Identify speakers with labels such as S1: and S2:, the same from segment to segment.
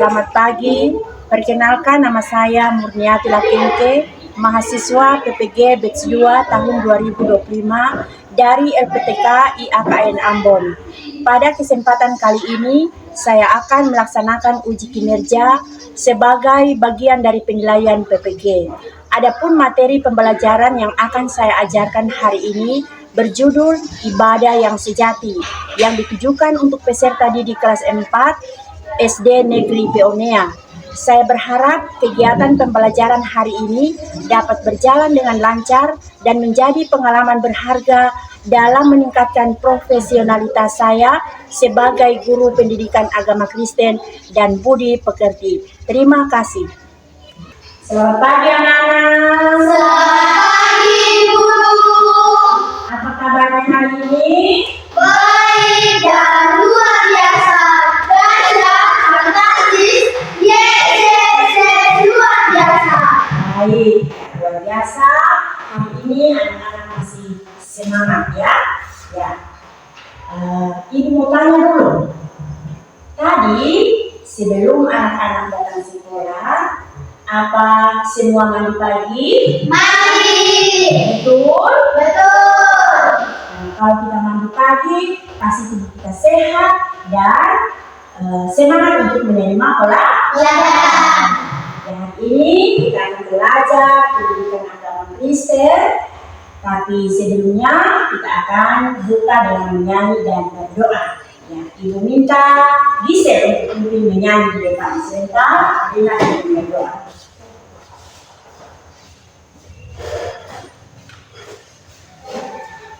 S1: selamat pagi. Perkenalkan, nama saya Murniati Lakengke, mahasiswa PPG Batch 2 tahun 2025 dari LPTK IAKN Ambon. Pada kesempatan kali ini, saya akan melaksanakan uji kinerja sebagai bagian dari penilaian PPG. Adapun materi pembelajaran yang akan saya ajarkan hari ini berjudul Ibadah yang Sejati, yang ditujukan untuk peserta didik kelas 4 SD Negeri Peonea. Saya berharap kegiatan pembelajaran hari ini dapat berjalan dengan lancar dan menjadi pengalaman berharga dalam meningkatkan profesionalitas saya sebagai guru pendidikan agama Kristen dan budi pekerti. Terima kasih. Selamat pagi anak-anak.
S2: Selamat pagi guru.
S1: Apa kabarnya hari ini?
S2: Baik dan luar biasa. Dahsyat, fantastis, luar biasa.
S1: Baik, luar biasa. Hari ini anak-anak masih semangat ya. Ibu mau tanya dulu. Tadi sebelum anak-anak datang sekolah, apa semua mandi pagi?
S2: Mandi.
S1: Betul?
S2: Betul.
S1: Kalau kita mandi pagi, pasti tubuh kita sehat dan semangat untuk menerima pelajaran. Dan hari ini kita akan belajar pendidikan agama Kristen. Tapi sebelumnya kita akan buka dengan menyanyi dan berdoa. Ya, Ibu minta Gisel untuk memimpin menyanyi di depan. Sebentar, Adina akan berdoa.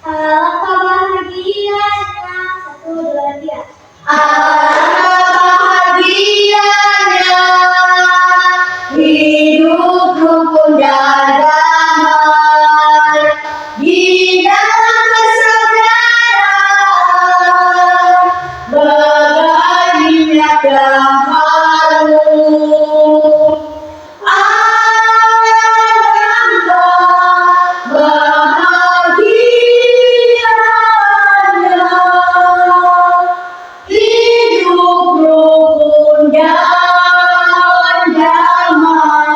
S2: Alangkah bahagianya. 1, 2, 3. Hidup rukun dan damai di dalam persaudaraan, bagai minyak yang harum. Alangkah bahagianya hidup rukun dan damai.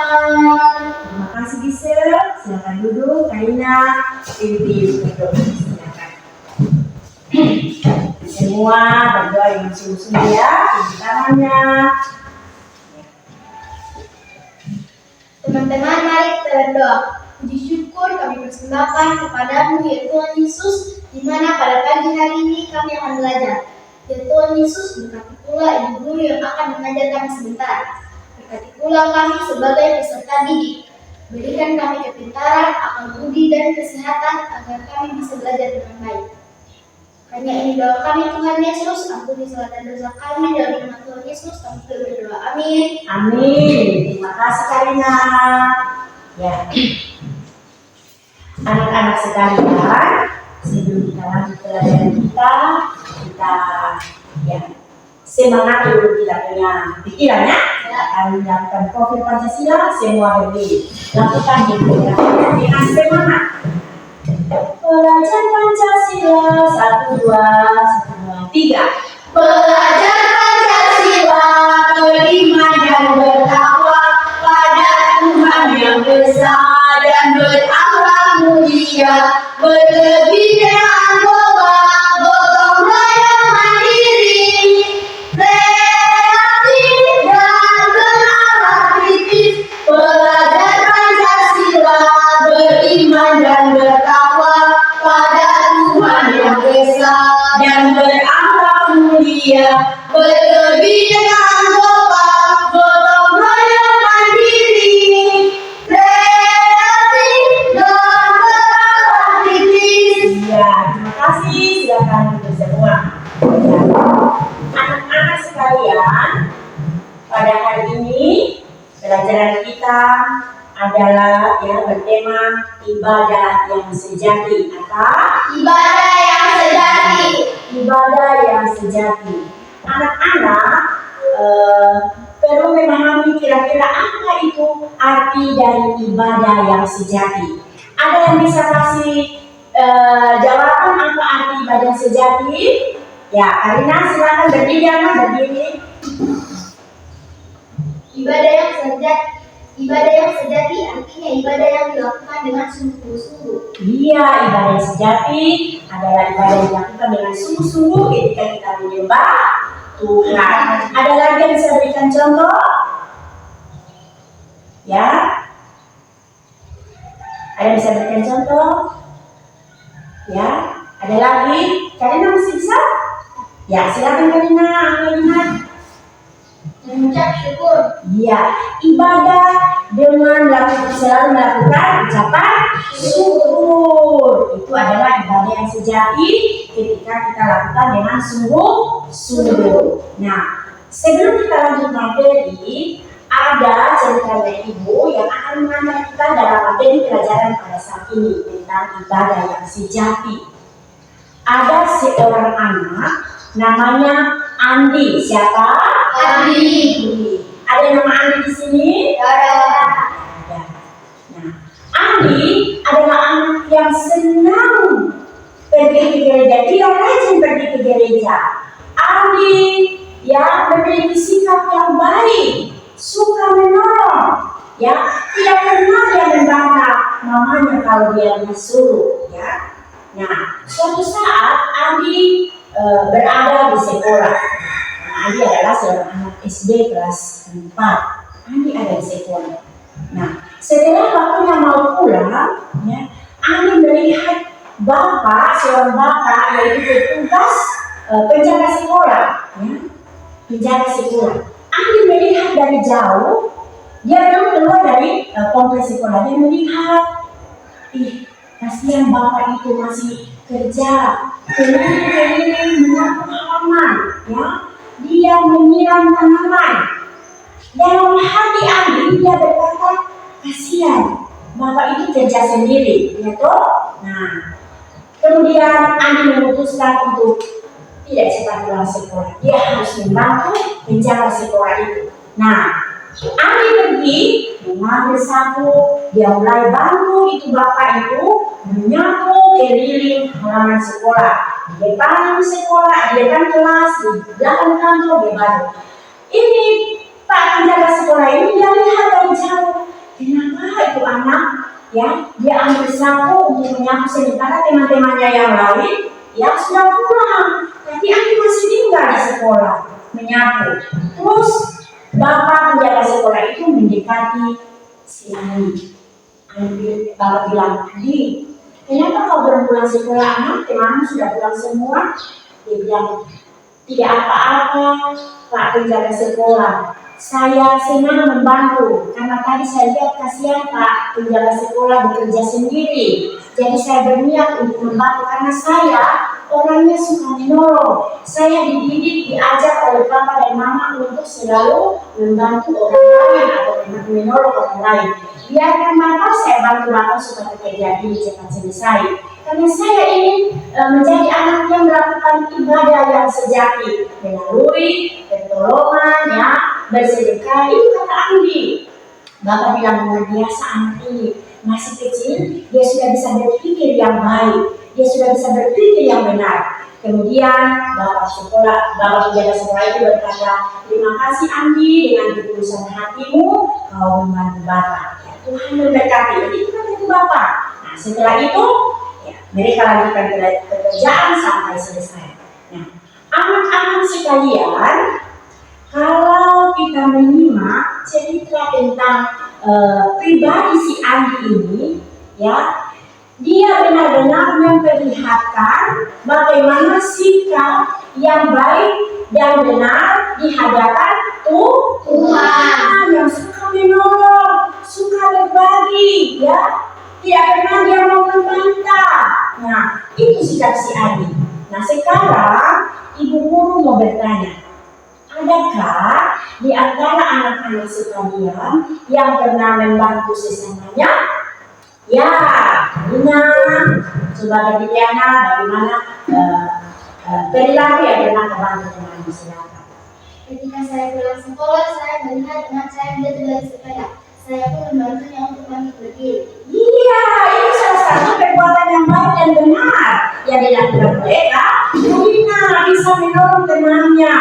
S1: Terima kasih Gisel. Silakan duduk. Karina, Ibu berdoa. Silakan. Semua berdoa dengan sungguh-sungguh ya. Cuci tangannya.
S2: Teman-teman, mari kita berdoa. Puji syukur kami persembahkan kepadamu ya Tuhan Yesus, di mana pada pagi hari ini kami akan belajar. Ya Tuhan Yesus, berkati pula ibu guru yang akan mengajar kami sebentar. Berkati pula kami sebagai peserta didik. Berikan kami kepintaran, akal budi dan kesehatan agar kami bisa belajar dengan baik. Hanya ini doa kami Tuhan Yesus, ampuni salah dan dosa kami dalam nama Tuhan Yesus, kami berdoa. Amin.
S1: Amin. Terima kasih Karina. Ya. Anak-anak sekalian, sebelum kita lanjut pelajaran kita ya semangat dulu kita punya pikirannya. Kita akan melakukan profil Pancasila semua berdiri. Lakukan dengan semangat. Belajar Pancasila 1, 2, 3.
S2: Belajar Pancasila, beriman dan bertakwa pada Tuhan yang besar dan berakhlak mulia, berlebih dan gotong royong mandiri, kreatif dan berakhlak kritis. Belajar Pancasila, beriman dan bertakwa pada Tuhan yang besar dan berakhlak mulia, berlebih dengan gotong royong mandiri, kreatif dan berakhlak kritis.
S1: Ya, terima kasih. Silakan duduk semua. Anak-anak sekalian, pada hari ini pelajaran kita adalah bertema ibadah yang sejati. Apa?
S2: Ibadah yang sejati.
S1: Ibadah yang sejati. Anak-anak perlu memahami kira-kira apa itu arti dari ibadah yang sejati. Ada yang bisa kasih jawaban apa arti ibadah sejati? Ya, Karina silakan berdiri.
S2: Ibadah yang sejati artinya ibadah yang dilakukan dengan sungguh-sungguh.
S1: Iya, ibadah yang sejati adalah ibadah yang dilakukan dengan sungguh-sungguh ketika kita menyembah Tuhan. Ada lagi yang bisa berikan contoh? Ya, ada yang bisa berikan contoh? Ya, ada lagi? Karina masih bisa? Ya, silakan Karina.
S2: Mengucap syukur.
S1: Iya, ibadah dengan selalu melakukan ucapan syukur. Itu adalah ibadah yang sejati ketika kita lakukan dengan sungguh-sungguh. Nah, sebelum kita lanjut materi, ada cerita dari ibu yang akan mengantar kita dalam materi pelajaran pada saat ini tentang ibadah yang sejati. Ada seorang anak namanya Andi. Siapa?
S2: Andi.
S1: Ada yang nama Andi di sini? Ada. Nah, Andi adalah anak yang senang pergi ke gereja. Dia rajin pergi ke gereja. Andi ya memiliki sikap yang baik, suka menolong. Ya, tidak pernah dia membantah mamanya kalau dia disuruh. Ya. Nah, suatu saat Andi berada di sekolah. Andi adalah seorang anak SD kelas 4. Andi ada di sekolah. Nah, setelah waktunya mau pulang, ya, Andi melihat seorang bapak yaitu petugas penjaga sekolah, ya, penjaga sekolah. Andi melihat dari jauh, dia belum keluar dari kompleks sekolah. Dia melihat, kasihan bapak itu masih kerja, keliling-keliling menyapu halaman, ya. Dia menyiram tanaman. Dalam hati Andi dia berkata, kasihan bapak itu kerja sendiri, ya toh. Nah, kemudian Andi memutuskan untuk tidak cepat pulang sekolah. Dia harus membantu penjaga sekolah itu. Nah, Andi pergi mengambil sapu. Dia mulai bantu itu bapak itu menyapu keliling halaman sekolah. Di depan sekolah, di depan kelas, di belakang kantor dia bantu. Ini Pak penjaga sekolah ini dia lihat dari jauh. Kenapa itu anak? Ya, dia ambil sapu untuk menyapu sementara teman-temannya yang lain yang sudah pulang. Tapi Andi masih tinggal di sekolah menyapu. Terus bapak penjaga sekolah itu mendekati si Andi. Bapak bilang, Andi, kenapa kau belum pulang sekolah anak? Temanmu sudah pulang semua. Dia bilang, tidak apa-apa Pak penjaga sekolah. Saya senang membantu karena tadi saya lihat kasihan Pak penjaga sekolah bekerja sendiri. Jadi saya berniat untuk membantu karena saya orangnya suka menolong. Saya dididik, diajar oleh Bapak dan Mama untuk selalu membantu orang lain atau menolong orang lain. Biarkan Bapak, saya bantu Bapak supaya pekerjaan ini cepat selesai. Karena saya ingin menjadi anak yang melakukan ibadah yang sejati melalui pertolongan, ya, bersedekah. Itu kata Andi. Bapak bilang luar biasa anak ini masih kecil, dia sudah bisa berpikir yang baik, dia sudah bisa berpikir yang benar. Kemudian bapak penjaga sekolah itu berkata, terima kasih Andi, dengan ketulusan hatimu kau membantu Bapak. Ya, Tuhan memberkati. Jadi itu kan itu Bapak. Nah, setelah itu ya, mereka lanjutkan pekerjaan sampai selesai. Nah, anak-anak sekalian, kalau kita menyimak cerita tentang pribadi si Andi ini, ya, dia benar-benar memperlihatkan bagaimana sikap yang baik dan benar di hadapan Tuhan, yang suka menolong, suka berbagi, ya, tidak pernah dia mau membantah. Nah, itu sikap si Andi. Nah, sekarang ibu guru mau bertanya, adakah di antara anak-anak sekalian yang pernah membantu sesamanya? Ya, Karina, coba dari Diana, bagaimana perilaku yang pernah membantu teman silakan.
S2: Ketika saya pulang sekolah, saya melihat teman saya belajar sepeda. Saya pun membantunya untuk bangkit berdiri.
S1: Iya, itu salah satu perbuatan yang baik dan benar yang dilakukan oleh Karina, bisa menolong temannya.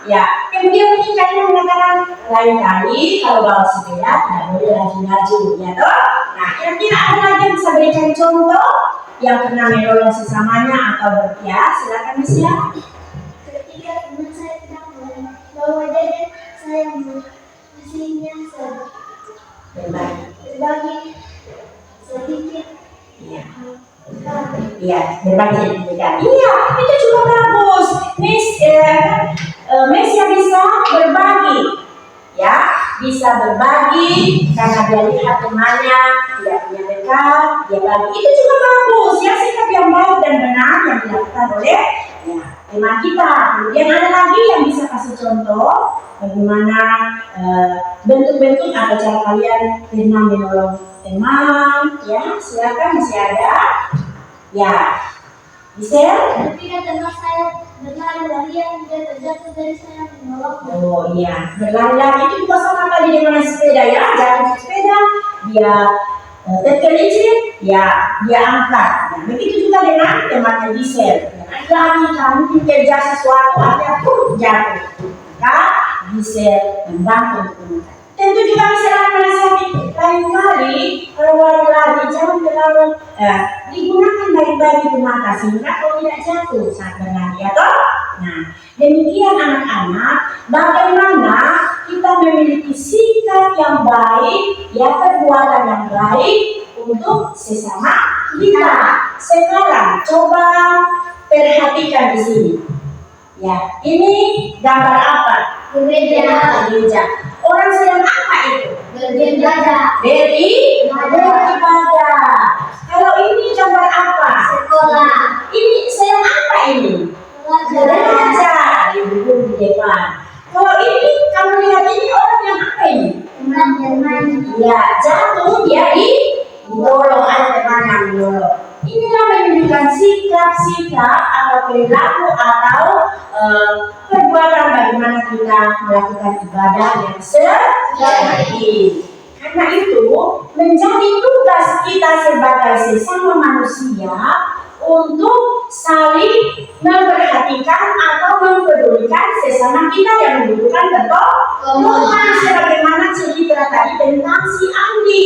S1: Ya, kemudian mungkin Karina mengatakan lain kali kalau bawa sepeda tidak boleh laju-laju, ya toh. Nah, kira-kira ada lagi yang bisa berikan contoh yang pernah menolong sesamanya atau silakan Miss ya.
S2: Ketika teman saya sedang bawa jajan, saya mengasihinya berbagi sedikit.
S1: Iya. Iya, berbagi sedikit. Iya, itu juga bagus. Miss yang bisa berbagi, ya, bisa berbagi karena dia lihat temannya tidak punya bekal, dia bagi. Itu juga bagus, ya, sikap yang baik dan benar yang dilakukan oleh teman kita. Kemudian ada lagi yang bisa kasih contoh bagaimana bentuk-bentuk atau cara kalian pernah menolong teman, ya, silakan masih ada, ya, bisa.
S2: Ketika teman saya berlari-larian, dia terjatuh dari saya menolongnya.
S1: Oh iya, berlari-lari itu juga sama tadi dengan sepeda, ya, jatuh sepeda, dia tergelincir, ya, dia angkat. Nah, begitu juga dengan temannya Gisel. Lagi kamu kerja sesuatu, ada pun jatuh, maka Gisel membantu untuk mengangkat. Tentu juga bisa menasihati lain kali kalau lari-lari jangan terlalu digunakan baik-baik di mata sehingga kalau tidak jatuh saat berlari, atau nah demikian anak-anak, bagaimana kita memiliki sikap yang baik, ya, perbuatan yang baik untuk sesama kita. Sekarang coba perhatikan di sini. Ya, ini gambar apa? Gereja. Orang sedang apa itu?
S2: Beribadah.
S1: Beribadah. Kalau ini gambar apa?
S2: Sekolah.
S1: Ini sedang apa ini? Belajar. Ibu di depan. Kalau ini kamu lihat ini orang yang apa ini?
S2: Teman-teman.
S1: Ya, jatuh dia didorong, ada teman yang mendorong. Inilah menunjukkan sikap-sikap atau perilaku atau perbuatan bagaimana kita melakukan ibadah yang sejati. Karena itu menjadi tugas kita sebagai sesama manusia untuk saling memperhatikan atau mempedulikan sesama kita yang membutuhkan pertolongan. Sebagaimana cerita tadi tentang si Andi.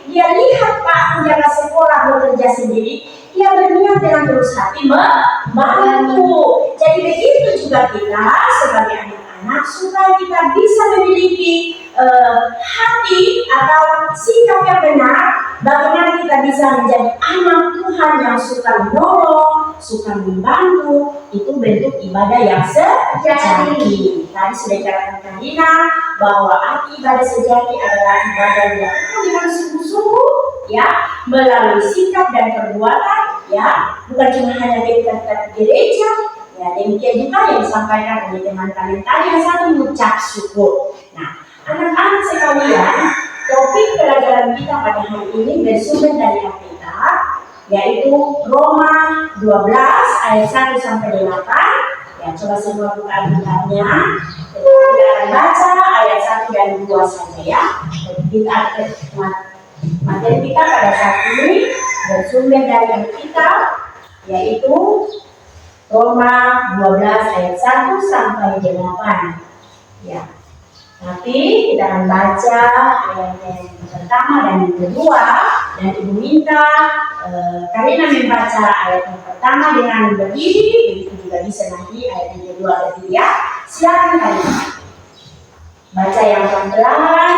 S1: Dia lihat Pak penjaga sekolah bekerja sendiri, dia berniat dengan tulus hati membantu. Jadi begitu juga kita sebagai anak-anak, supaya kita bisa memiliki hati atau sikap yang benar, bagaimana kita bisa menjadi anak Tuhan yang suka menolong, suka membantu. Itu bentuk ibadah yang sejati. Tadi sudah dikatakan Kandina bahwa arti ibadah sejati adalah ibadah yang dilakukan dengan sungguh-sungguh, ya, melalui sikap dan perbuatan, ya, bukan cuma hanya kita di gereja, ya. Demikian juga yang disampaikan oleh teman kalian tadi yang satu mengucap syukur. Nah, anak-anak sekalian, topik pelajaran kita pada hari ini bersumber dari Alkitab, yaitu Roma 12 ayat 1 sampai 8. Ya, coba semua buka Alkitabnya. Kita akan baca ayat 1 dan 2 saja, ya. Kita materi kita pada saat ini bersumber dari Alkitab, yaitu Roma 12 ayat 1 sampai 8. Ya. Tapi kita akan baca ayat yang pertama dan yang kedua, dan Ibu minta Karina membaca ayat yang pertama dengan berdiri, begitu juga bisa nanti ayat yang kedua dan ketiga. Silakan Karina baca yang pelan-pelan.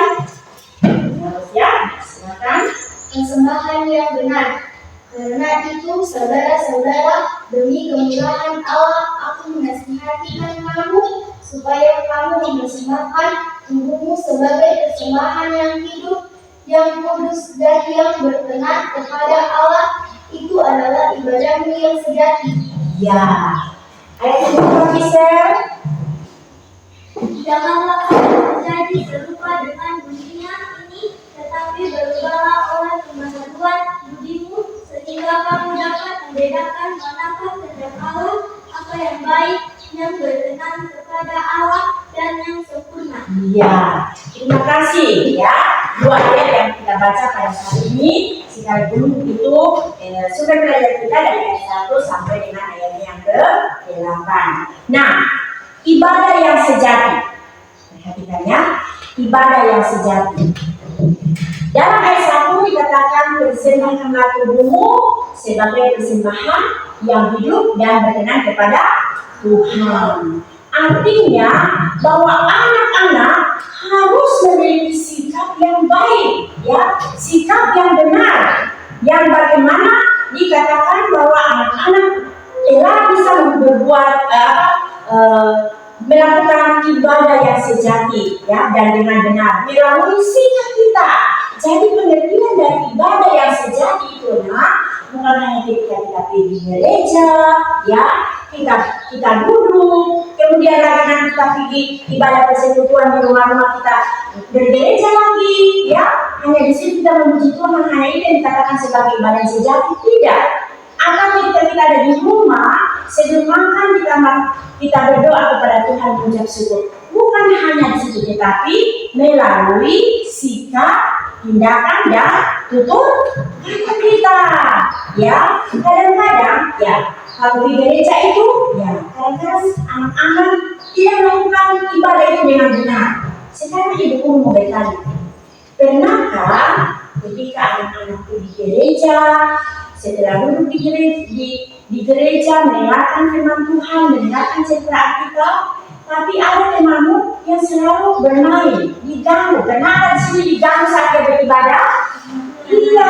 S1: Terus, ya, silakan.
S2: Persembahan yang benar. Karena itu, saudara-saudara, demi kemurahan Allah, aku menasihati kamu supaya kamu mempersembahkan tubuhmu sebagai persembahan yang hidup, yang kudus dan yang berkenan kepada Allah. Itu adalah ibadahmu yang sejati.
S1: Ya, ayat yang kedua bisa.
S2: Janganlah kamu menjadi serupa dengan dunia ini, tetapi berubahlah oleh pengetahuan budimu, sehingga kamu dapat membedakan manakah kehendak Allah, apa yang baik, yang berkenan kepada Allah, dan yang sempurna.
S1: Ya, terima kasih, ya. Dua ayat yang kita baca pada saat ini sekaligus itu sumber belajar kita dari ayat 1 sampai dengan ayat yang ke-8. Nah, ibadah yang sejati. Perhatikan, ya. ibadah yang sejati. Dalam ayat 1 dikatakan persembahkanlah tubuhmu sebagai persembahan yang hidup dan berkenan kepada Tuhan. Artinya bahwa anak-anak harus memiliki sikap yang baik, ya, sikap yang benar, yang bagaimana dikatakan bahwa anak-anak telah bisa melakukan ibadah yang sejati, ya, dan dengan benar melalui sikap kita. Jadi pengertian dari ibadah yang sejati itu bukan hanya ketika kita pergi gereja, ya, kita duduk, kemudian lagi kita pergi ibadah persekutuan di rumah-rumah kita bergereja lagi, ya, hanya di situ kita memuji Tuhan, hanya itu yang dikatakan sebagai ibadah yang sejati. Tidak. Atau ketika kita ada di rumah, sebelum makan kita berdoa kepada Tuhan mengucap syukur. Bukan hanya di situ, tetapi melalui sikap, tindakan, dan tutur kata kita. Ya, kadang-kadang, ya, kalau di gereja itu, ya, kadang-kadang anak-anak tidak melakukan ibadah itu dengan benar. Sekarang ibuku mau bertanya, pernahkah ketika anak-anak di gereja, setelah duduk di gereja mendengarkan firman Tuhan, mendengarkan cerita Alkitab, tapi ada temanmu yang selalu bermain, diganggu. Karena ada di sini diganggu saat dia beribadah? Iya,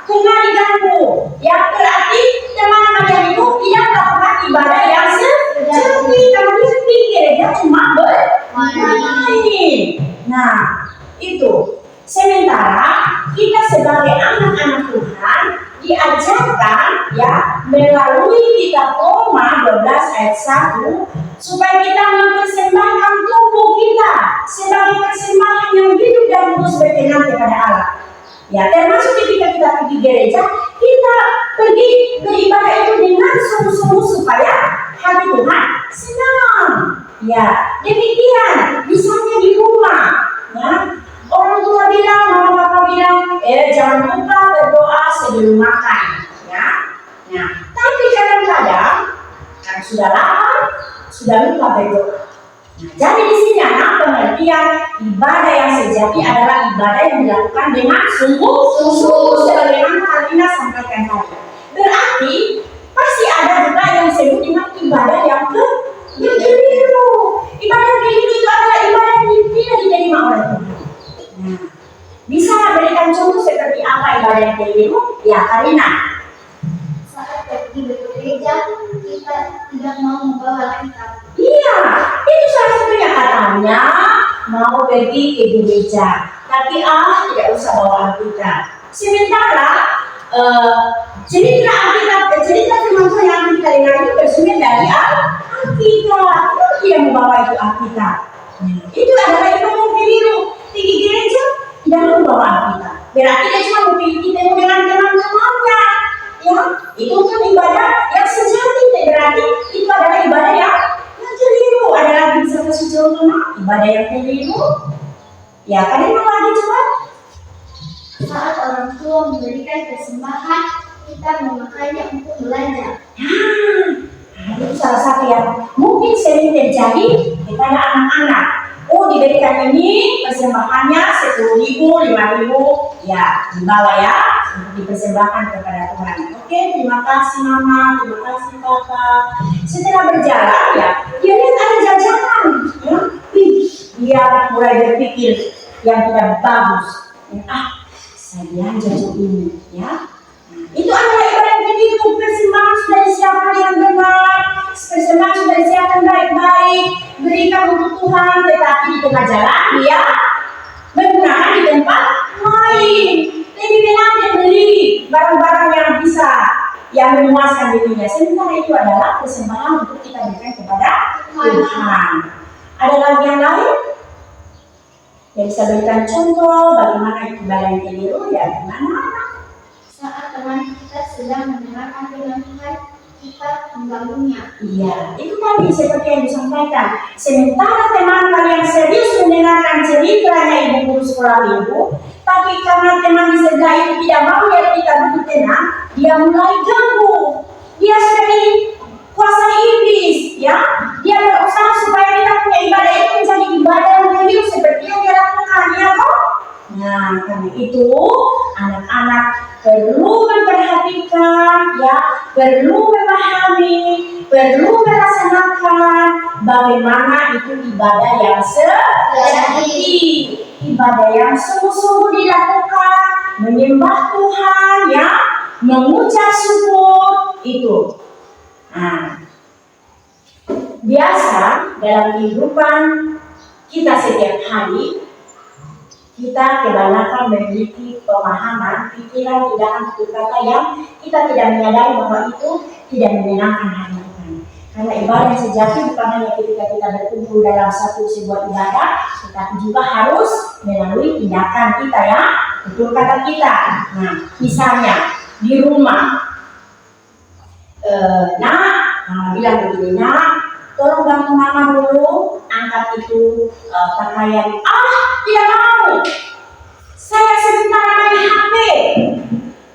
S1: karena diganggu. Yang berarti teman kalian itu tidak melakukan ibadah yang sejati. Kalau dia di gereja cuma bermain. Nah, itu. Sementara kita sebagai anak-anak Tuhan diajarkan, ya, melalui kitab Roma 12 ayat 1 supaya kita mempersembahkan tubuh kita sebagai persembahan yang hidup dan kudus berkenan kepada Allah. Ya, termasuk ketika kita pergi gereja, kita pergi beribadah itu dengan sungguh-sungguh supaya hati Tuhan senang. Ya, demikian misalnya di rumah, ya. Orang tua bilang, mama papa bilang, jangan lupa berdoa sebelum makan, ya. Nah, tapi kadang-kadang kan sudah lapar, sudah lupa berdoa. Nah, jadi di sini anak pengertian ibadah yang sejati adalah ibadah yang dilakukan dengan sungguh-sungguh sebagaimana Alina sampaikan tadi. Berarti pasti ada juga yang disebut dengan ibadah yang keliru. Ibadah keliru itu adalah ibadah yang tidak diterima oleh Tuhan. Nah, bisa berikan contoh seperti apa ibadah yang keliru? Ya, Karina.
S2: Saat pergi bekerja, kita tidak mau membawa Alkitab.
S1: Iya, itu salah satunya katanya mau pergi ke gereja, tapi tidak usah bawa Alkitab. Sementara cerita firman Tuhan yang kita dengar itu bersumber dari Alkitab. Kita tidak membawa itu Alkitab. Itu adalah ibadah yang keliru. Pergi gereja tidak membawa Alkitab. Berarti dia cuma mau ketemu dengan teman-temannya. Ya, itu kan ibadah yang sejati. Berarti itu adalah ibadah yang keliru. Ada lagi bisa kasih contoh ibadah yang keliru? Ya, kalian mau lagi coba?
S2: Saat orang tua memberikan persembahan, kita memakainya untuk belajar.
S1: Itu salah satu yang mungkin sering terjadi kepada anak-anak. Oh, diberikan ini persembahannya 10.000, 5.000, ya dibawa ya untuk dipersembahkan kepada Tuhan. Oke, terima kasih mama, terima kasih papa. Setelah berjalan ya, dia lihat ada jajanan, ya, dia mulai berpikir yang tidak bagus. Saya belanja ini, ya. Itu adalah ibadah yang begitu, persembahan sudah disiapkan dengan benar, persembahan sudah disiapkan baik-baik, berikan untuk Tuhan, tetapi di tengah jalan dia menggunakan di tempat lain. Lebih benar dia beli barang-barang yang bisa, yang memuaskan dirinya. Sementara itu adalah persembahan untuk kita berikan kepada Tuhan. Ada lagi yang lain? Yang bisa berikan contoh bagaimana ibadah yang keliru, ya gimana?
S2: Saat teman kita sedang mendengarkan firman Tuhan, kita mengganggunya.
S1: Iya, itu tadi seperti yang disampaikan. Sementara teman kalian serius mendengarkan ceritanya ibu guru sekolah minggu, tapi karena teman di sebelah itu tidak mau lihat kita duduk tenang, dia mulai ganggu. Dia sudah kuasai iblis, ya. Dia berusaha supaya kita punya ibadah itu menjadi ibadah yang keliru seperti yang dia lakukan. Nah, karena itu anak-anak perlu memperhatikan, ya, perlu memahami, perlu melaksanakan bagaimana itu ibadah yang sejati, ibadah yang sungguh-sungguh dilakukan, menyembah Tuhan, ya, mengucap syukur itu. Nah, biasa dalam kehidupan kita setiap hari, kita kebanyakan memiliki pemahaman, pikiran, tindakan, tutur kata yang kita tidak menyadari bahwa itu tidak menyenangkan hati Tuhan. Karena ibadah yang sejati bukan hanya ketika kita berkumpul dalam sebuah ibadah, tetapi juga harus melalui tindakan kita, ya, tutur kata kita. Nah, misalnya di rumah, bilang begini, nak, tolong bantu mama dulu angkat itu pakaian. Tidak mau, saya sebentar main HP.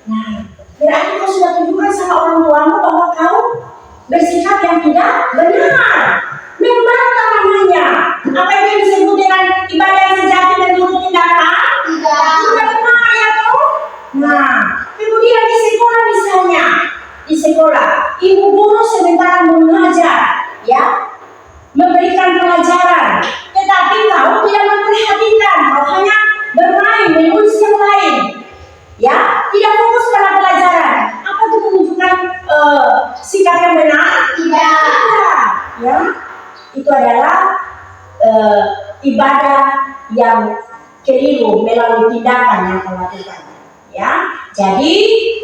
S1: Nah, berarti kau sudah tunjukkan sama orang tuamu bahwa kau bersikap yang tidak benar, membantah namanya. Apa yang disebut dengan ibadah yang sejati dan turut tindakan? Tidak benar, ya toh? Nah, kemudian di sekolah misalnya, di sekolah ibu guru sementara mengajar, ya, memberikan pelajaran, tetapi kau tidak memperhatikan, kau hanya bermain, menulis yang lain, ya, tidak fokus pada pelajaran. Apa itu menunjukkan sikap yang benar? Tidak, ya, itu adalah ibadah yang keliru melalui tindakan yang kau lakukan, ya. Jadi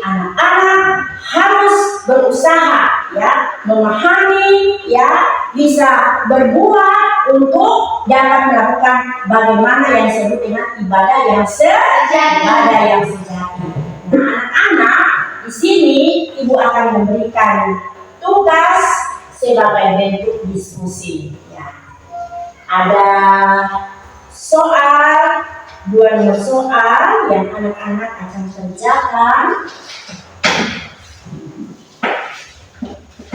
S1: anak-anak harus berusaha, ya, memahami, ya, bisa berbuat untuk dapat melakukan bagaimana yang disebut dengan ibadah yang sejati. Nah, anak-anak di sini ibu akan memberikan tugas sebagai bentuk diskusi, ya. Ada soal, 2 nomor soal yang anak-anak akan kerjakan,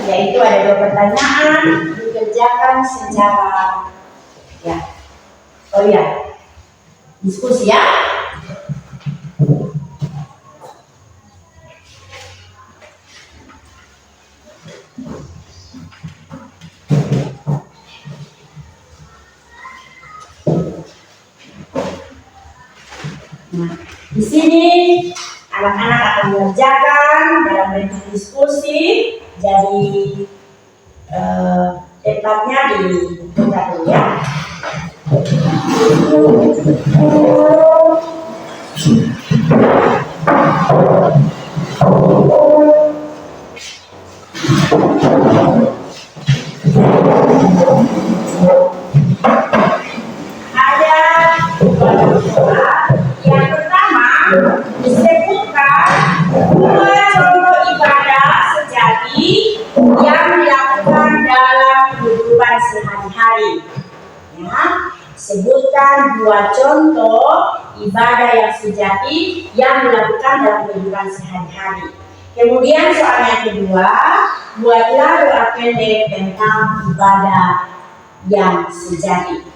S1: yaitu ada 2 pertanyaan dikerjakan secara, ya, diskusi, ya. Nah, di sini anak-anak akan mengerjakan dalam bentuk diskusi. Jadi tempatnya di tempat dulu, ya. Ada 2 soal. Yang pertama disebutkan 2 contoh ibadah sejati yang dilakukan dalam kehidupan sehari-hari, ya. Sebutkan 2 contoh ibadah yang sejati yang dilakukan dalam kehidupan sehari-hari. Kemudian soal yang kedua, buatlah doa pendek tentang ibadah yang sejati.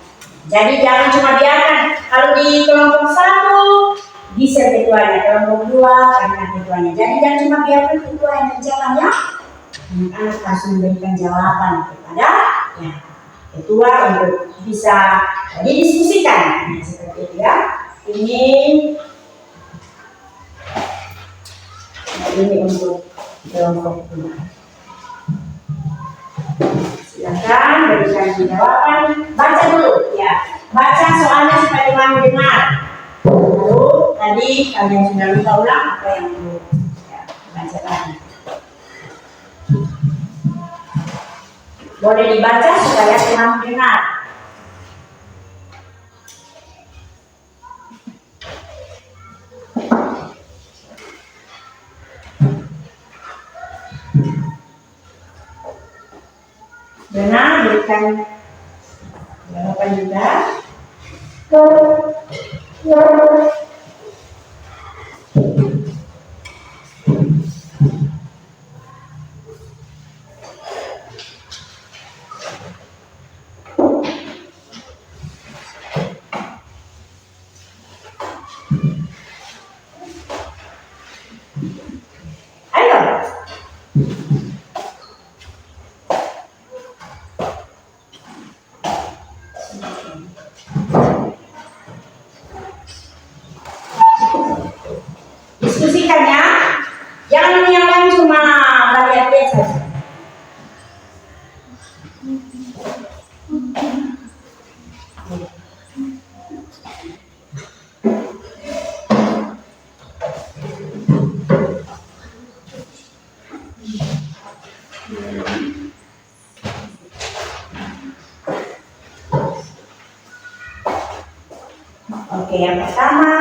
S1: Jadi jangan cuma biarkan kalau di kelompok 1 bisa ketuanya, kelompok 2 karena ketuanya. Jadi jangan cuma biarkan ketua yang mengerjakan, ya. Anak-anak harus memberikan jawaban kepada, ya, ketua untuk bisa didiskusikan. Nah, seperti itu, ya. Ini untuk kelompok 2. Silakan berikan jawaban. Baca dulu, ya. Baca soalnya supaya teman dengar. Lalu tadi kalian sudah lupa ulang apa yang perlu, ya, baca lagi. Boleh dibaca supaya teman dengar. Benar, berikan jawaban juga. Ayo. Diskusikan ya. Jangan yang lain cuma lihat-lihat saja. Oke, yang pertama,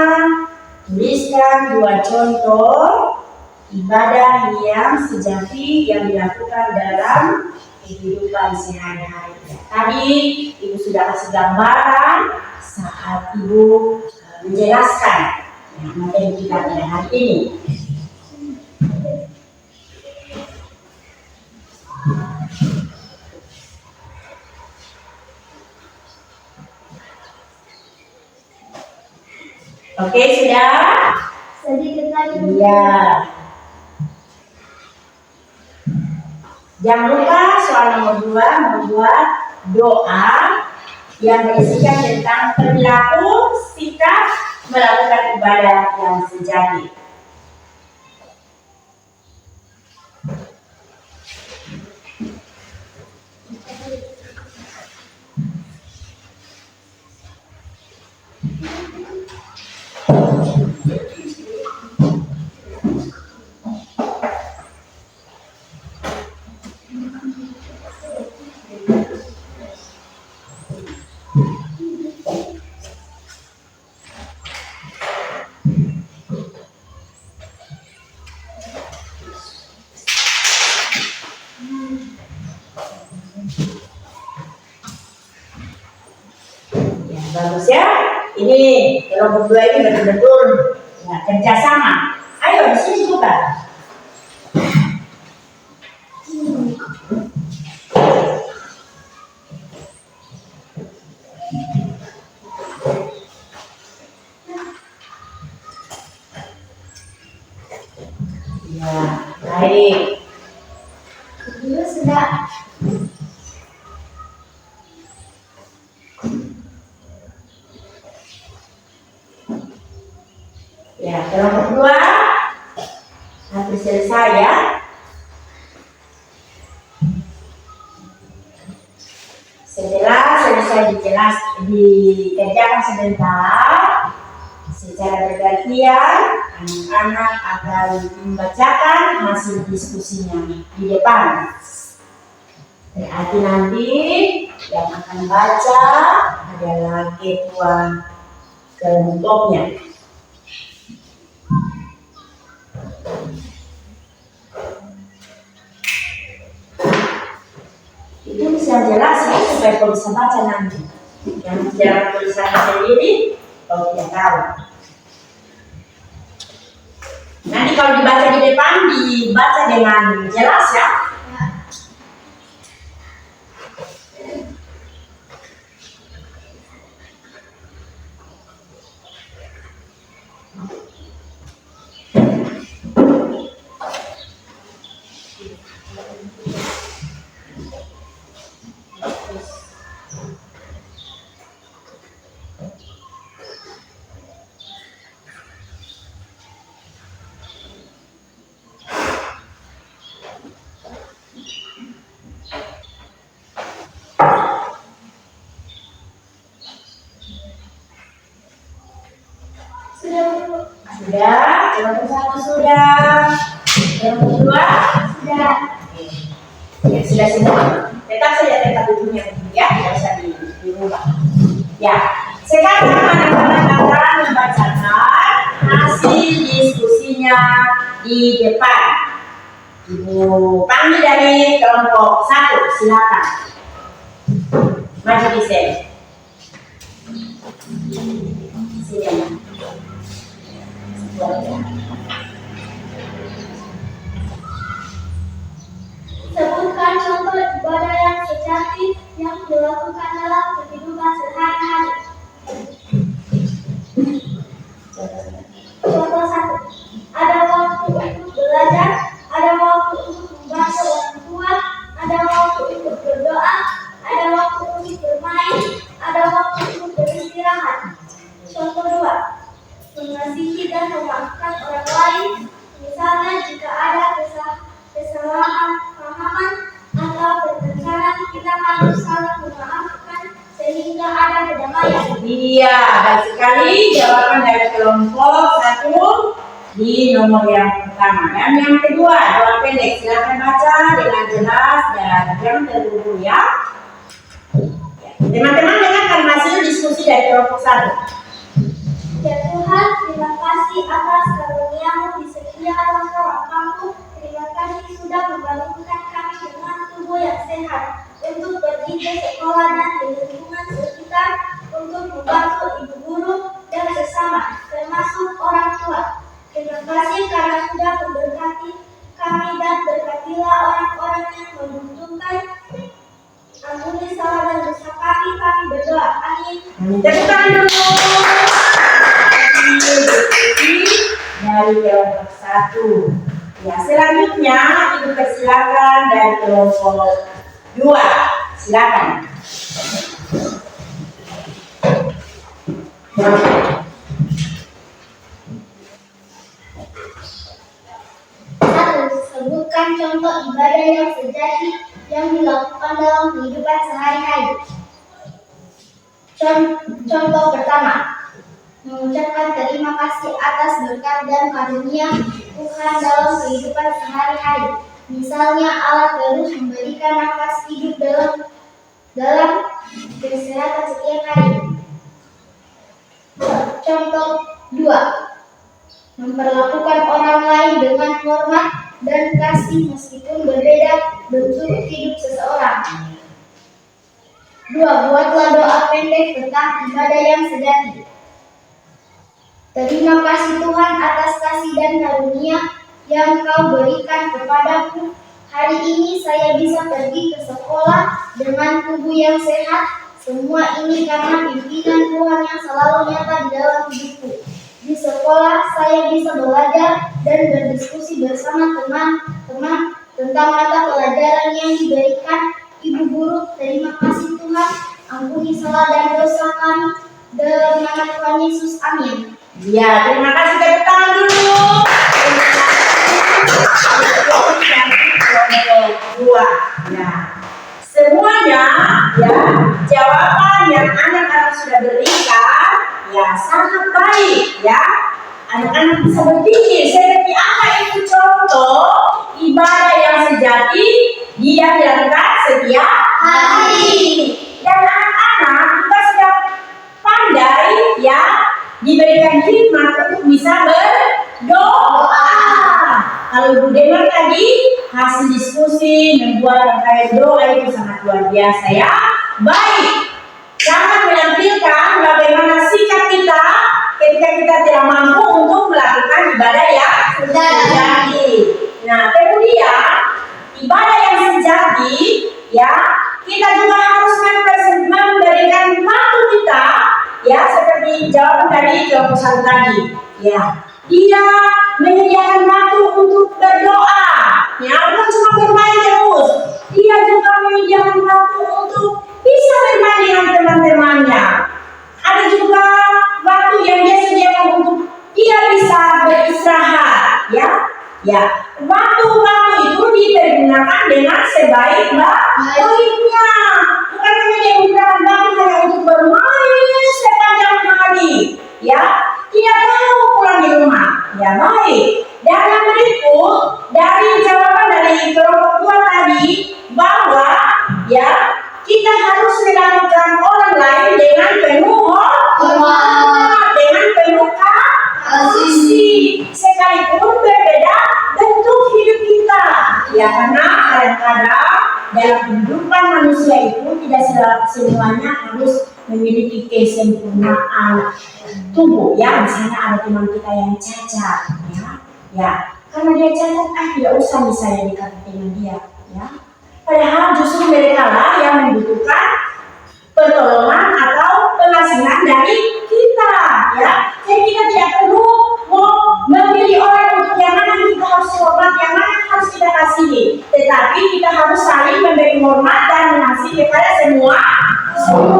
S1: tuliskan dua contoh ibadah yang sejati yang dilakukan dalam kehidupan sehari-hari. Tadi Ibu sudah kasih gambaran saat Ibu menjelaskan materi kita pada hari ini. Oke, sudah?
S2: Sedikit lagi.
S1: Iya. Jangan lupa soal nomor 2 membuat doa yang berisikan tentang perilaku sikap melakukan ibadah yang sejati. Bagus ya. Ini kelompok 2 ini betul-betul ya, kerjasama. Ayo di sini buka. Ya, baik.
S2: Dulu sudah.
S1: Ya, kelompok 2 hampir selesai ya. Setelah selesai dikerjakan sebentar, secara bergantian anak-anak akan membacakan hasil diskusinya di depan. Berarti nanti yang akan baca adalah ketua kelompoknya. Itu bisa jelas ya supaya kau bisa baca nanti. Yang jangan tulisannya sendiri kau tidak tahu. Nanti kalau dibaca di depan dibaca dengan jelas ya. Sudah, kelompok 1 sudah, kelompok 2 sudah. Ya, sudah semua. Tetap saja tempat duduknya ya, tidak usah dirubah. Ya, sekarang anak-anak akan membacakan hasil diskusinya di depan. Ibu panggil dari kelompok 1, silakan. Maju di sini. Sini.
S2: Sebutkan contoh ibadah yang sejati yang dilakukan dalam kehidupan sehari-hari. Contoh 1. Ada waktu
S1: Iya, baik sekali. Jawaban dari kelompok 1 di nomor yang pertama. Dan yang kedua, jawab pendek. Silakan baca dengan jelas dan jangan terburu-buru ya. Teman-teman dengarkan hasil diskusi dari kelompok 1.
S2: Ya Tuhan, terima kasih atas karunia-Mu di setiap langkah-langkahku. Terima kasih sudah membangunkan kami dengan tubuh yang sehat untuk pergi ke sekolah dan di lingkungan sekitar, untuk membantu ibu guru dan sesama, termasuk orang tua. Terima kasih karena sudah memberkati kami dan berkatilah orang-orang yang membutuhkan. Ampuni salah dan dosa kami berdoa. Amin.
S1: Tepuk tangan dulu. Dari kelompok 1. Ya, selanjutnya Ibu persilakan dari kelompok 2. Silakan.
S2: Sebutkan contoh ibadah yang sejati yang dilakukan dalam kehidupan sehari-hari. Contoh pertama, mengucapkan terima kasih atas berkat dan karunia Tuhan dalam kehidupan sehari-hari. Misalnya Allah terus memberikan nafas hidup dalam kesehatan setiap hari. Contoh 2, memperlakukan orang lain dengan hormat dan kasih meskipun berbeda bentuk hidup seseorang. 2, buatlah doa pendek tentang ibadah yang sejati. Terima kasih Tuhan atas kasih dan karunia yang Kau berikan kepadaku. Hari ini saya bisa pergi ke sekolah dengan tubuh yang sehat. Semua ini karena pimpinan Tuhan yang selalu nyata di dalam hidupku. Di sekolah saya bisa belajar dan berdiskusi bersama teman-teman tentang mata pelajaran yang diberikan Ibu Guru. Terima kasih Tuhan, ampuni salah dan dosa kami. Dalam nama Tuhan Yesus, amin.
S1: Ya, terima kasih. Tepuk tangan dulu. Kelompok 2. Nah, semuanya ya jawaban yang anak-anak sudah berikan ya sangat baik ya. Anak-anak bisa berpikir seperti apa itu contoh ibadah yang sejati dia dilakukan setiap hari. Dan anak-anak juga sudah pandai ya diberikan hikmat untuk bisa berdoa. Kalau Ibu dengar tadi hasil diskusi membuat rangkaian doa itu sangat luar biasa ya. Baik, sangat menampilkan bagaimana sikap kita ketika kita tidak mampu untuk melakukan ibadah yang sejati. Nah, kemudian ibadah yang sejati ya kita juga harus memberikan waktu kita ya seperti jawaban dari kelompok 1 tadi ya. Dia menyediakan waktu untuk berdoa ya, bukan cuma bermain terus. Dia juga menyediakan waktu untuk bisa bermain dengan teman-temannya. Ada juga waktu yang dia sediakan untuk dia bisa beristirahat ya. Ya, waktu-waktu itu dipergunakan dengan sebaik-baiknya. Bukan hanya dia menggunakan waktu hanya untuk bermain sepanjang hari ya. Tidak tahu pulang di rumah ya. Baik, dan yang berikut dari jawaban dari kelompok 2 tadi bahwa ya kita harus melakukan orang lain dengan penuh hormat, dengan penuh kasih, sekalipun berbeda bentuk hidup kita ya, karena kadang-kadang dalam kehidupan manusia itu tidak semuanya harus memiliki kesempurnaan tubuh ya. Misalnya ada teman kita yang cacat ya, karena dia cacat tidak usah misalnya dikasih dengan dia ya. Padahal justru mereka lah yang membutuhkan pertolongan atau pengasihan dari kita ya. Jadi kita tidak perlu mau memilih orang untuk yang mana kita harus hormat, yang mana harus kita kasihi, tetapi kita harus saling memberi hormat dan mengasihi kepada semua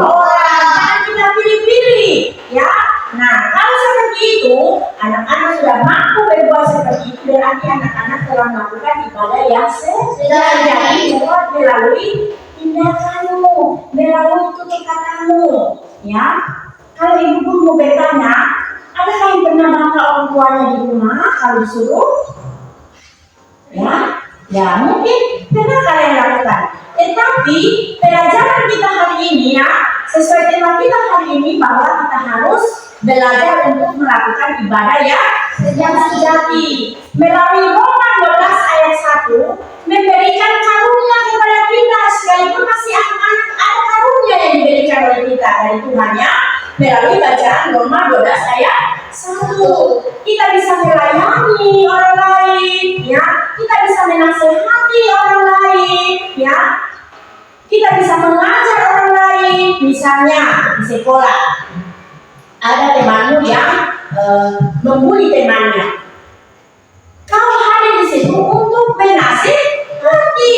S1: orang. Jangan kita pilih-pilih ya. Nah, kalau seperti itu anak-anak sudah mampu berbuat seperti itu, berarti anak-anak telah melakukan ibadah yang sejati melalui tindakanmu, melalui tutur katamu ya. Kalau ibu guru mau bertanya, adakah yang pernah bangga orang tuanya di rumah kalau disuruh? Ya mungkin pernah kalian lakukan. Tetapi pelajaran kita hari ini ya, sesuai tema kita hari ini bahwa kita harus belajar untuk melakukan ibadah ya yang sejati. Melalui Roma 12 ayat 1 memberikan karunia kepada kita, sekalipun masih anak-anak ada karunia yang diberikan oleh kita dari Tuhan ya. Melalui bacaan Roma 12 ayat 1 kita bisa melayani orang lain ya, kita bisa menasehati orang lain ya, kita bisa mengajar orang lain. Misalnya di sekolah ada temanmu yang membuli temannya, kau hadir di situ untuk menasihati.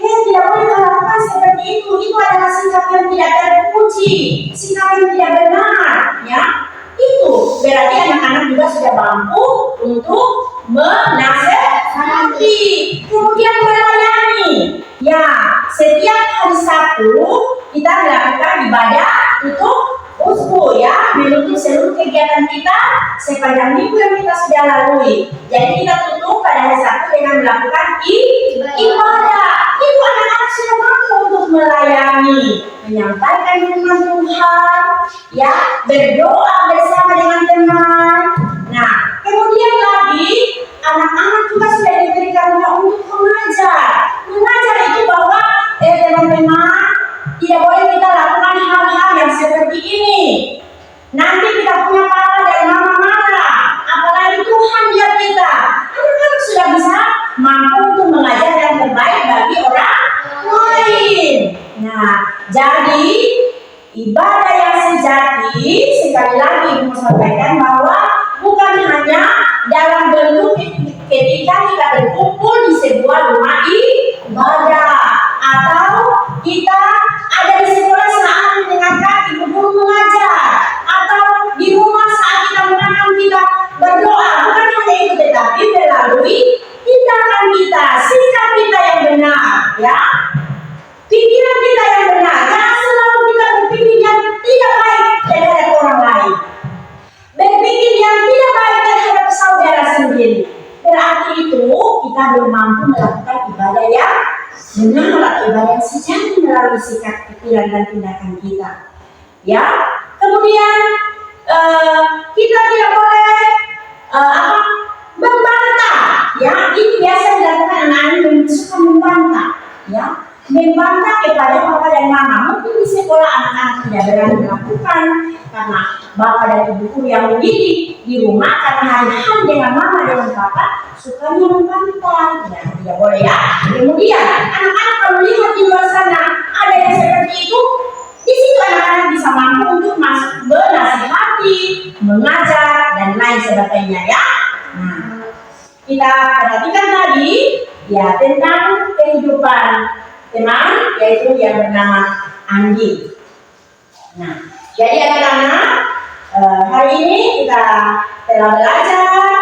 S1: Tidak boleh melakukan seperti itu adalah sikap yang tidak terpuji, sikap yang tidak benar ya. Itu berarti anak-anak juga sudah mampu untuk menasehati, kemudian melayani ya. Setiap hari Sabtu kita melakukan ibadah tutup usbu ya, menutup seluruh kegiatan kita sepanjang minggu yang kita sudah lalui. Jadi kita tutup pada hari Sabtu dengan melakukan ibadah. Itu anak-anak sudah mampu untuk melayani, menyampaikan firman Tuhan ya, berdoa bersama dengan teman. Nah, kemudian lagi anak-anak juga sudah diberikan untuk mengajar. Mengajar itu bahwa teman-teman, tidak boleh kita lakukan hal-hal yang seperti ini. Nanti kita punya papa dan mama marah, apalagi Tuhan lihat kita. Anak-anak sudah bisa mampu untuk mengajar yang terbaik bagi orang lain. Nah, jadi ibadah yang sejati, sekali lagi Ibu sampaikan bahwa bukan hanya dalam bentuk ketika kita berkumpul di sebuah rumah ibadah, atau kita ada di sekolah saat mendengarkan ibu guru mengajar, atau di rumah saat kita menanam, kita berdoa. Bukan hanya itu, tetapi melalui tindakan kita, sikap kita yang benar ya, pikiran kita yang benar. Jangan selalu kita berpikir yang tidak baik terhadap orang lain, berpikir yang tidak baik terhadap saudara sendiri. Berarti itu kita belum mampu melakukan ibadah yang benar atau ibadah yang sejati melalui sikap, pikiran dan tindakan kita ya. Kemudian kita tidak boleh membantah ya. Ini biasa dilakukan anak-anak yang suka membantah ya, membantah kepada papa dan mama. Mungkin di sekolah anak-anak tidak berani melakukan karena bapak dan ibu guru yang mendidik. Di rumah karena hari-hari dengan mama dengan papa sukanya membantah. Ya, tidak boleh ya. Kemudian anak-anak kalau melihat di luar sana ada yang seperti itu, di situ anak-anak bisa mampu untuk masuk menasihati, mengajar dan lain sebagainya ya. Nah, kita perhatikan tadi ya tentang kehidupan teman, yaitu yang bernama Andi. Nah, jadi anak-anak, hari ini kita telah belajar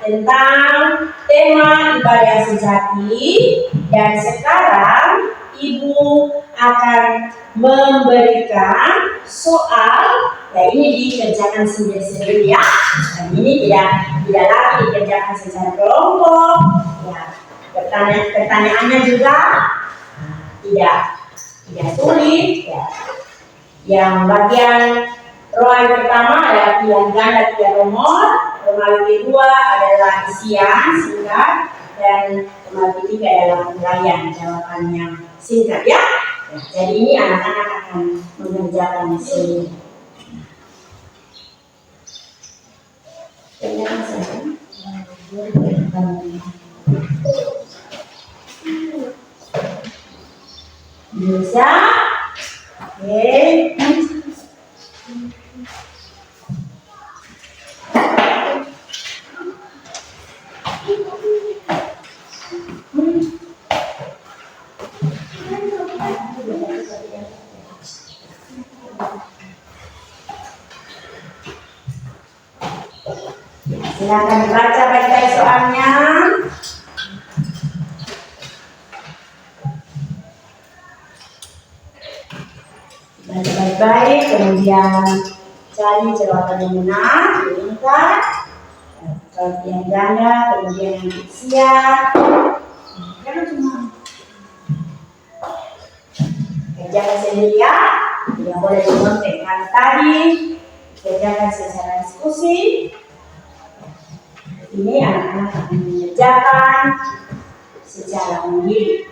S1: tentang tema ibadah sejati, dan sekarang Ibu akan memberikan soal. Ya, ini dikerjakan sendiri-sendiri ya. Dan ini tidak lagi dikerjakan secara kelompok. Ya, pertanyaannya juga tidak sulit ya. Yang bagian row yang pertama adalah pilihan ganda 3 nomor, row yang kedua adalah isian singkat, dan row ketiga adalah uraian jawaban yang singkat ya. Jadi ini anak-anak akan mengerjakan di sini. Bisa? Oke. Silakan baca baik-baik soalnya. Baca baik-baik, kemudian sekali jawaban yang benar, diingat. Yang ganda, kemudian yang isian. Jangan cuma kerjakan sendiri ya, tidak boleh dikontekkan tadi. Kerjakan secara diskusi. Ini anak-anak akan mengerjakan secara mandiri.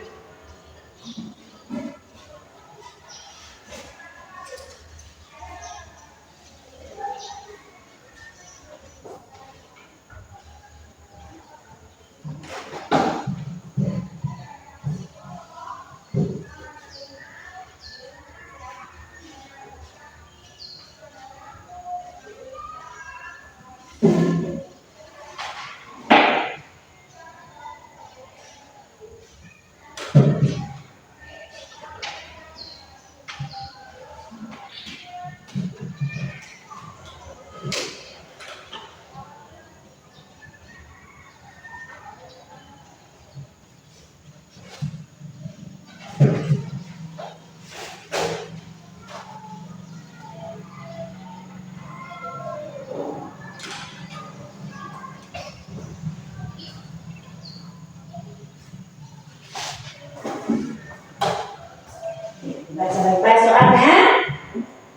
S1: Baca baik-baik soalnya.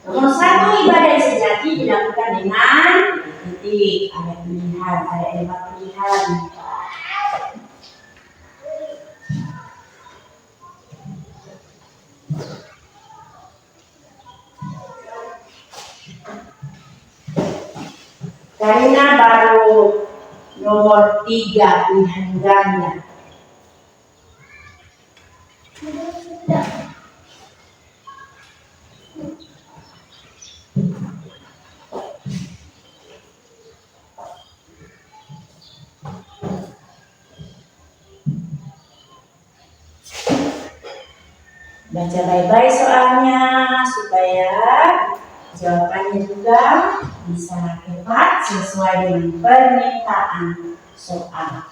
S1: Nomor 1, ibadah yang sejati dilakukan dengan titik. Ada pilihan, ada 4 pilihan. Karina baru nomor 3 pilihan ganda. Baca baik-baik soalnya supaya jawabannya juga bisa tepat sesuai dengan permintaan soal.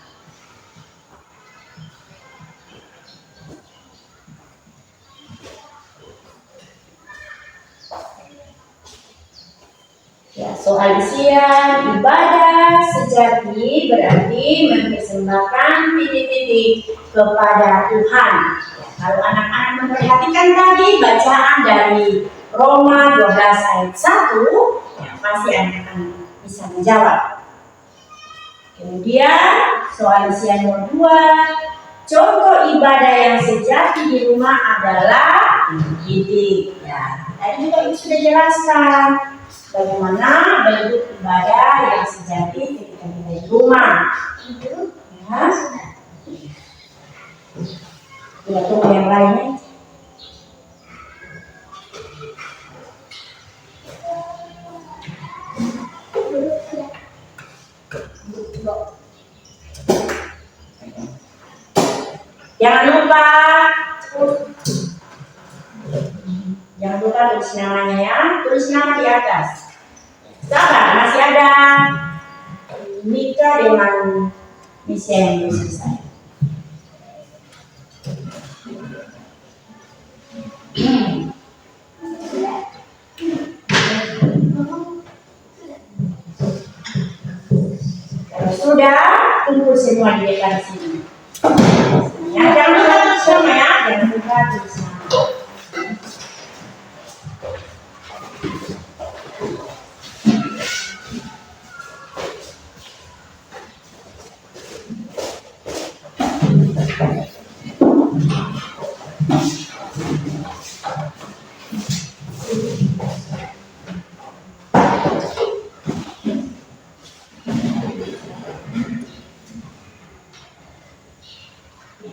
S1: Ya, soal isian ibadah sejati berarti mempersembahkan titik-titik kepada Tuhan. Kalau anak-anak memperhatikan tadi bacaan dari Roma 12 ayat 1, ya, pasti anak-anak bisa menjawab. Kemudian soal isian nomor 2, contoh ibadah yang sejati di rumah adalah titik. Ya, tadi juga itu sudah jelaskan bagaimana bentuk ibadah yang sejati ketika kita di rumah. Ya. Kita tunggu yang lainnya. Jangan lupa tulis namanya ya, tulis nama di atas. Sabar, masih ada Mika dengan Misa yang belum selesai. Kalau sudah, kumpul semua di depan sini. Ya, jangan lupa tulis nama ya, jangan lupa tulis nama.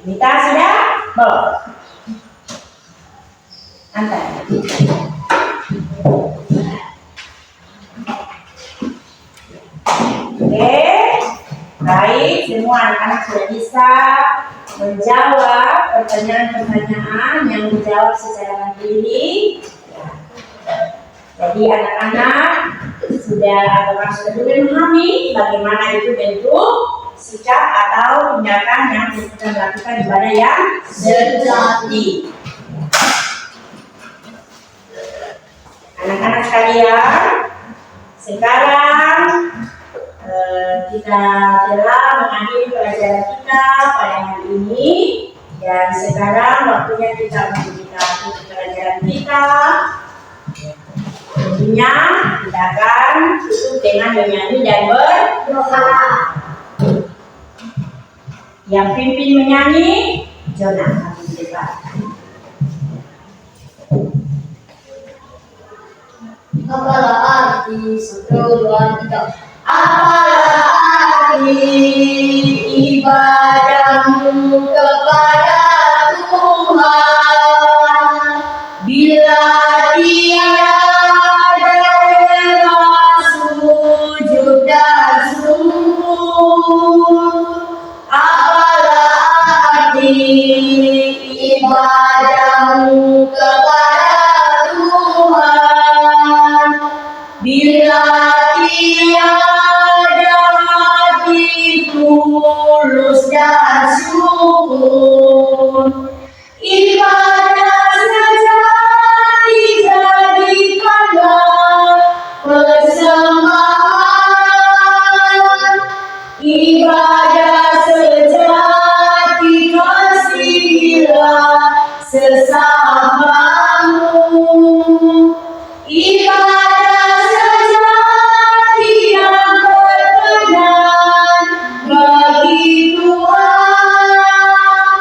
S1: Kita sudah bawa antar. Oke, baik, semua anak-anak sudah bisa menjawab pertanyaan-pertanyaan yang dijawab secara mandiri. Jadi anak-anak sudah memahami bagaimana itu bentuk sikap atau tindakan yang kita lakukan ibadah yang sejati. Anak-anak sekalian, Sekarang kita telah mengakhiri pelajaran kita pada hari ini, dan sekarang waktunya kita untuk kita tutup pelajaran kita. Tentunya kita akan tutup dengan menyanyi dan berdoa. Yang pimpin menyanyi, Jonah kami di depan.
S2: Apalah arti 1, 2, 3. Apalah arti ibadahmu kepada Tuhan bila tiada rela sujud dan syukur? Apalah arti ibadahmu kepada Tuhan bila tiada hati tulus dan syukur? Ibadah sejati jadikanlah persembahan. Ibadah sejati kasihilah sesamamu. Ibadah sejati yang berkenan bagi Tuhan,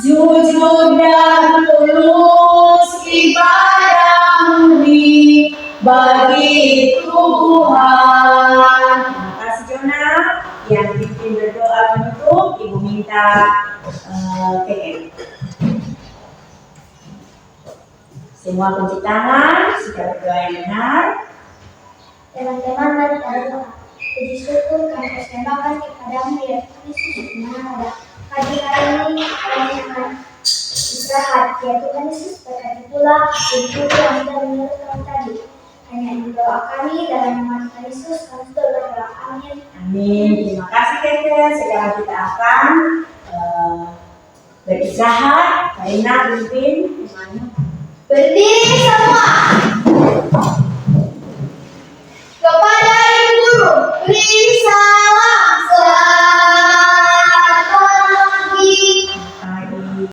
S2: jujur dan tulus ibadah murni bagi Tuhan.
S1: Terima kasih Jonah. Yang pimpin berdoa penutup, Ibu minta PM. Semua kunci tangan, sudah berdoa yang benar.
S2: Teman-teman, mari kita berdoa. Puji syukur kami persembahkan kepadamu ya Yesus, di mana pada pagi hari ini kami akan istirahat. Ya Tuhan Yesus, berkati pula ibu yang sudah menurut kami tadi. Hanya ini doa kami dalam nama Tuhan Yesus, kami sudah berdoa. Amin.
S1: Amin. Terima kasih Keke. Sekarang kita akan beristirahat. Karina pimpin.